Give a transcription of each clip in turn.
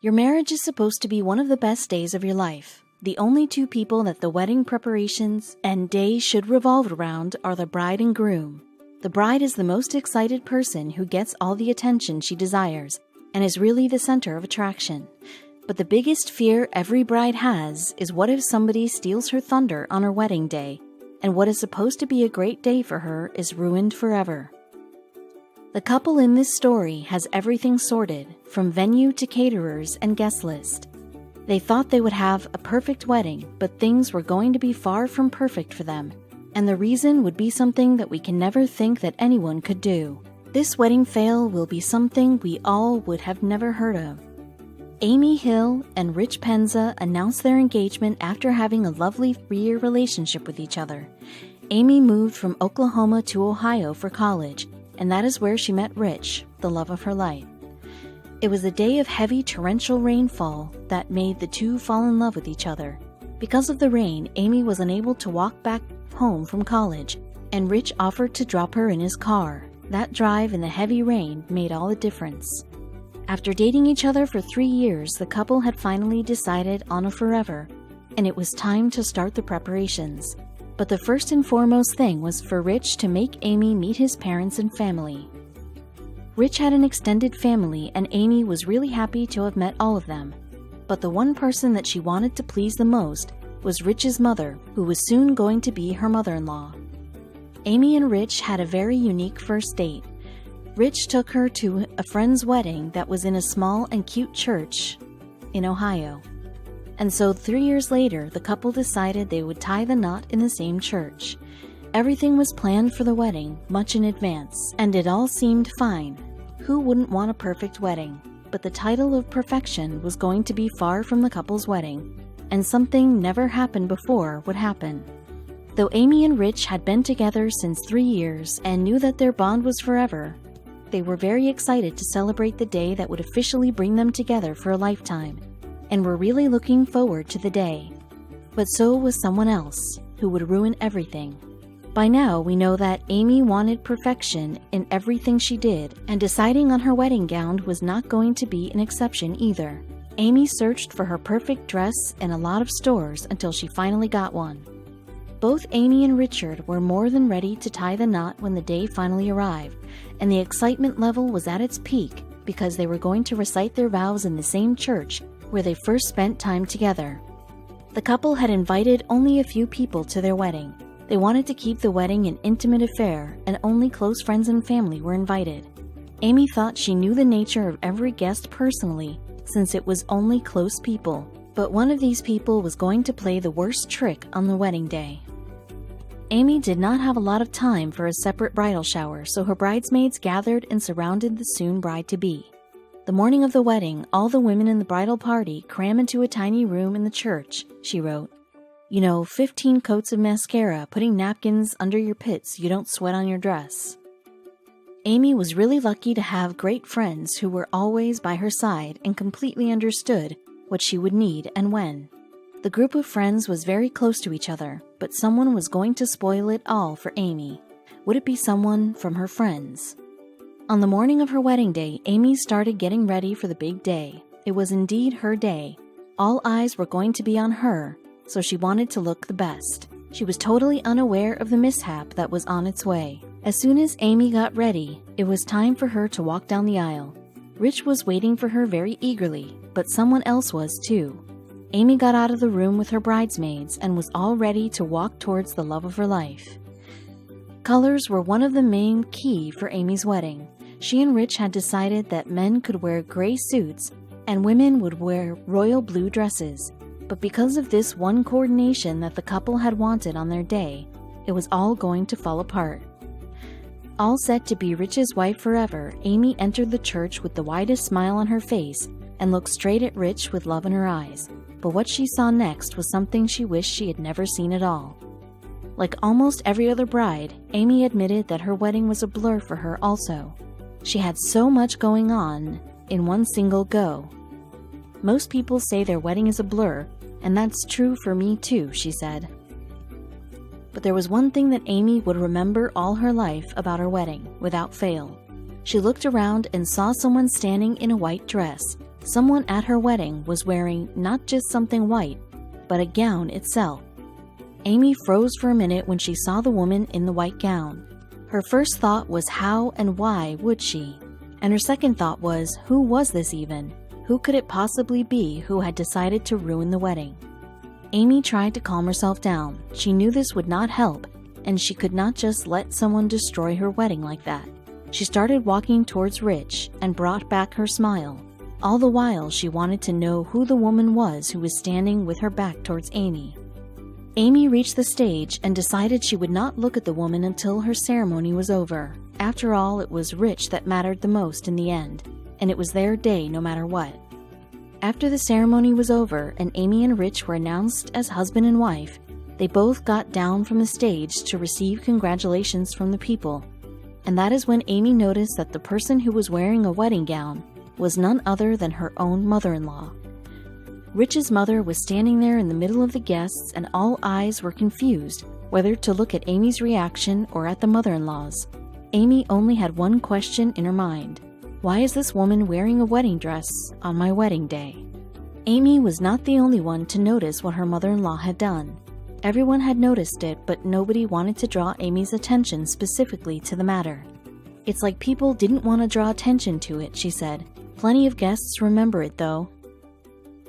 Your marriage is supposed to be one of the best days of your life. The only two people that the wedding preparations and day should revolve around are the bride and groom. The bride is the most excited person who gets all the attention she desires and is really the center of attraction. But the biggest fear every bride has is what if somebody steals her thunder on her wedding day, and what is supposed to be a great day for her is ruined forever. The couple in this story has everything sorted, from venue to caterers and guest list. They thought they would have a perfect wedding, but things were going to be far from perfect for them, and the reason would be something that we can never think that anyone could do. This wedding fail will be something we all would have never heard of. Amy Hill and Rich Penza announced their engagement after having a lovely 3-year relationship with each other. Amy moved from Oklahoma to Ohio for college, and that is where she met Rich, the love of her life. It was a day of heavy torrential rainfall that made the two fall in love with each other. Because of the rain, Amy was unable to walk back home from college, and Rich offered to drop her in his car. That drive in the heavy rain made all the difference. After dating each other for 3 years, the couple had finally decided on a forever, and it was time to start the preparations. But the first and foremost thing was for Rich to make Amy meet his parents and family. Rich had an extended family, and Amy was really happy to have met all of them. But the one person that she wanted to please the most was Rich's mother, who was soon going to be her mother-in-law. Amy and Rich had a very unique first date. Rich took her to a friend's wedding that was in a small and cute church in Ohio. And so 3 years later, the couple decided they would tie the knot in the same church. Everything was planned for the wedding much in advance, and it all seemed fine. Who wouldn't want a perfect wedding? But the title of perfection was going to be far from the couple's wedding, and something never happened before would happen. Though Amy and Rich had been together since 3 years and knew that their bond was forever, they were very excited to celebrate the day that would officially bring them together for a lifetime, and were really looking forward to the day. But so was someone else, who would ruin everything. By now, we know that Amy wanted perfection in everything she did, and deciding on her wedding gown was not going to be an exception either. Amy searched for her perfect dress in a lot of stores until she finally got one. Both Amy and Richard were more than ready to tie the knot when the day finally arrived, and the excitement level was at its peak because they were going to recite their vows in the same church where they first spent time together. The couple had invited only a few people to their wedding. They wanted to keep the wedding an intimate affair, and only close friends and family were invited. Amy thought she knew the nature of every guest personally, since it was only close people. But one of these people was going to play the worst trick on the wedding day. Amy did not have a lot of time for a separate bridal shower, so her bridesmaids gathered and surrounded the soon bride-to-be. The morning of the wedding, all the women in the bridal party cram into a tiny room in the church, she wrote. 15 coats of mascara, putting napkins under your pits so you don't sweat on your dress. Amy was really lucky to have great friends who were always by her side and completely understood what she would need and when. The group of friends was very close to each other, but someone was going to spoil it all for Amy. Would it be someone from her friends? On the morning of her wedding day, Amy started getting ready for the big day. It was indeed her day. All eyes were going to be on her, so she wanted to look the best. She was totally unaware of the mishap that was on its way. As soon as Amy got ready, it was time for her to walk down the aisle. Rich was waiting for her very eagerly, but someone else was too. Amy got out of the room with her bridesmaids and was all ready to walk towards the love of her life. Colors were one of the main key for Amy's wedding. She and Rich had decided that men could wear gray suits and women would wear royal blue dresses. But because of this one coordination that the couple had wanted on their day, it was all going to fall apart. All set to be Rich's wife forever, Amy entered the church with the widest smile on her face and looked straight at Rich with love in her eyes. But what she saw next was something she wished she had never seen at all. Like almost every other bride, Amy admitted that her wedding was a blur for her also. She had so much going on in one single go. Most people say their wedding is a blur, and that's true for me too, she said. But there was one thing that Amy would remember all her life about her wedding, without fail. She looked around and saw someone standing in a white dress, Someone at her wedding was wearing not just something white, but a gown itself. Amy froze for a minute when she saw the woman in the white gown. Her first thought was how and why would she? And her second thought was, who was this even? Who could it possibly be who had decided to ruin the wedding? Amy tried to calm herself down. She knew this would not help, and she could not just let someone destroy her wedding like that. She started walking towards Rich and brought back her smile. All the while, she wanted to know who the woman was who was standing with her back towards Amy. Amy reached the stage and decided she would not look at the woman until her ceremony was over. After all, it was Rich that mattered the most in the end, and it was their day no matter what. After the ceremony was over and Amy and Rich were announced as husband and wife, they both got down from the stage to receive congratulations from the people. And that is when Amy noticed that the person who was wearing a wedding gown was none other than her own mother-in-law. Rich's mother was standing there in the middle of the guests, and all eyes were confused whether to look at Amy's reaction or at the mother-in-law's. Amy only had one question in her mind. Why is this woman wearing a wedding dress on my wedding day? Amy was not the only one to notice what her mother-in-law had done. Everyone had noticed it, but nobody wanted to draw Amy's attention specifically to the matter. It's like people didn't want to draw attention to it, she said. Plenty of guests remember it, though.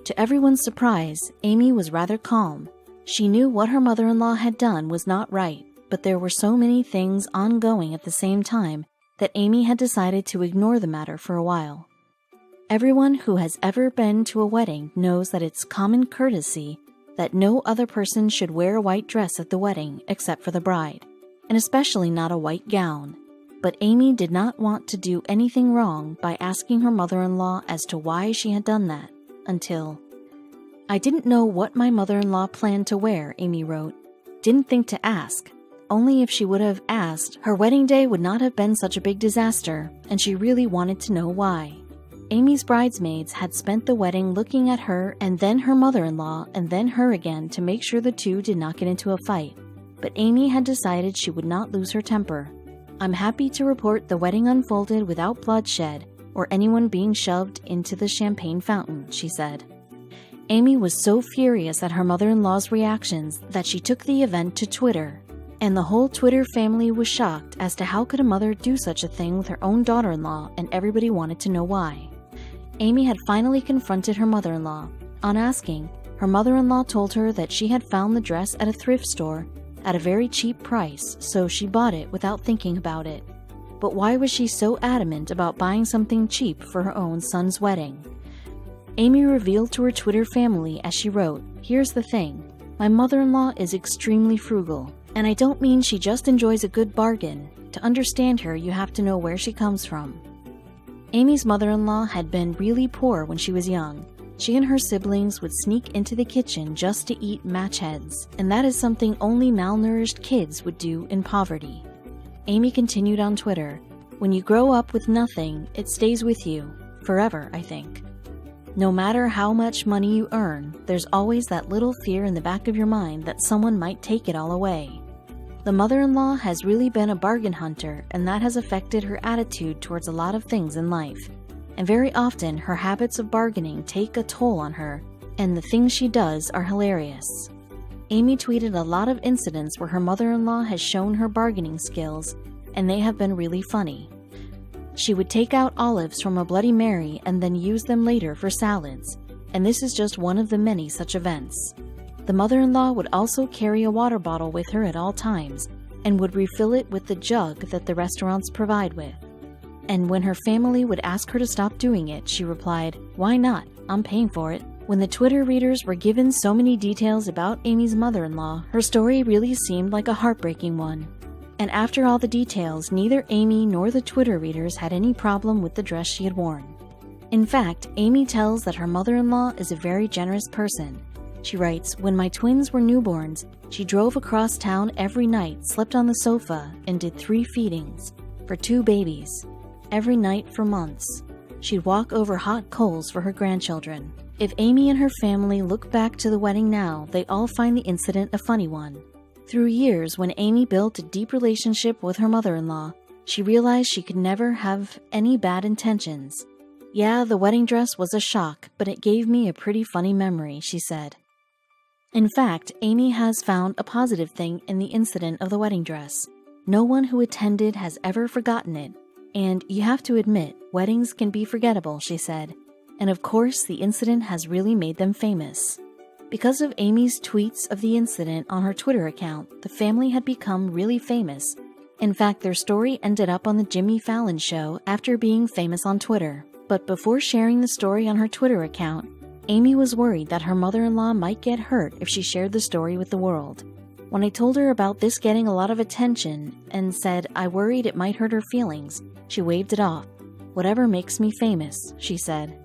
To everyone's surprise, Amy was rather calm. She knew what her mother-in-law had done was not right, but there were so many things ongoing at the same time that Amy had decided to ignore the matter for a while. Everyone who has ever been to a wedding knows that it's common courtesy that no other person should wear a white dress at the wedding except for the bride, and especially not a white gown. But Amy did not want to do anything wrong by asking her mother-in-law as to why she had done that, until... I didn't know what my mother-in-law planned to wear, Amy wrote. Didn't think to ask. Only if she would have asked, her wedding day would not have been such a big disaster, and she really wanted to know why. Amy's bridesmaids had spent the wedding looking at her and then her mother-in-law and then her again to make sure the two did not get into a fight. But Amy had decided she would not lose her temper. I'm happy to report the wedding unfolded without bloodshed or anyone being shoved into the champagne fountain, she said. Amy was so furious at her mother-in-law's reactions that she took the event to Twitter. And the whole Twitter family was shocked as to how could a mother do such a thing with her own daughter-in-law, and everybody wanted to know why. Amy had finally confronted her mother-in-law. On asking, her mother-in-law told her that she had found the dress at a thrift store at a very cheap price, so she bought it without thinking about it. But why was she so adamant about buying something cheap for her own son's wedding? Amy revealed to her Twitter family as she wrote, "Here's the thing. My mother-in-law is extremely frugal, and I don't mean she just enjoys a good bargain. To understand her, you have to know where she comes from." Amy's mother-in-law had been really poor when she was young. She and her siblings would sneak into the kitchen just to eat match heads, and that is something only malnourished kids would do in poverty. Amy continued on Twitter, "When you grow up with nothing, it stays with you. Forever, I think. No matter how much money you earn, there's always that little fear in the back of your mind that someone might take it all away." The mother-in-law has really been a bargain hunter, and that has affected her attitude towards a lot of things in life. And very often, her habits of bargaining take a toll on her, and the things she does are hilarious. Amy tweeted a lot of incidents where her mother-in-law has shown her bargaining skills, and they have been really funny. She would take out olives from a Bloody Mary and then use them later for salads, and this is just one of the many such events. The mother-in-law would also carry a water bottle with her at all times, and would refill it with the jug that the restaurants provide with. And when her family would ask her to stop doing it, she replied, "Why not? I'm paying for it." When the Twitter readers were given so many details about Amy's mother-in-law, her story really seemed like a heartbreaking one. And after all the details, neither Amy nor the Twitter readers had any problem with the dress she had worn. In fact, Amy tells that her mother-in-law is a very generous person. She writes, "When my twins were newborns, she drove across town every night, slept on the sofa, and did 3 feedings for 2 babies. Every night for months. She'd walk over hot coals for her grandchildren." If Amy and her family look back to the wedding now, they all find the incident a funny one. Through years, when Amy built a deep relationship with her mother-in-law, she realized she could never have any bad intentions. "Yeah, the wedding dress was a shock, but it gave me a pretty funny memory," she said. In fact, Amy has found a positive thing in the incident of the wedding dress. No one who attended has ever forgotten it, and you have to admit, weddings can be forgettable, she said. And of course, the incident has really made them famous. Because of Amy's tweets of the incident on her Twitter account, the family had become really famous. In fact, their story ended up on the Jimmy Fallon show after being famous on Twitter. But before sharing the story on her Twitter account, Amy was worried that her mother-in-law might get hurt if she shared the story with the world. When I told her about this getting a lot of attention and said I worried it might hurt her feelings, she waved it off. "Whatever makes me famous," she said.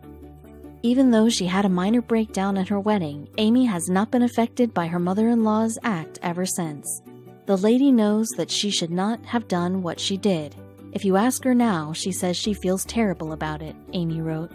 Even though she had a minor breakdown at her wedding, Amy has not been affected by her mother-in-law's act ever since. The lady knows that she should not have done what she did. If you ask her now, she says she feels terrible about it, Amy wrote.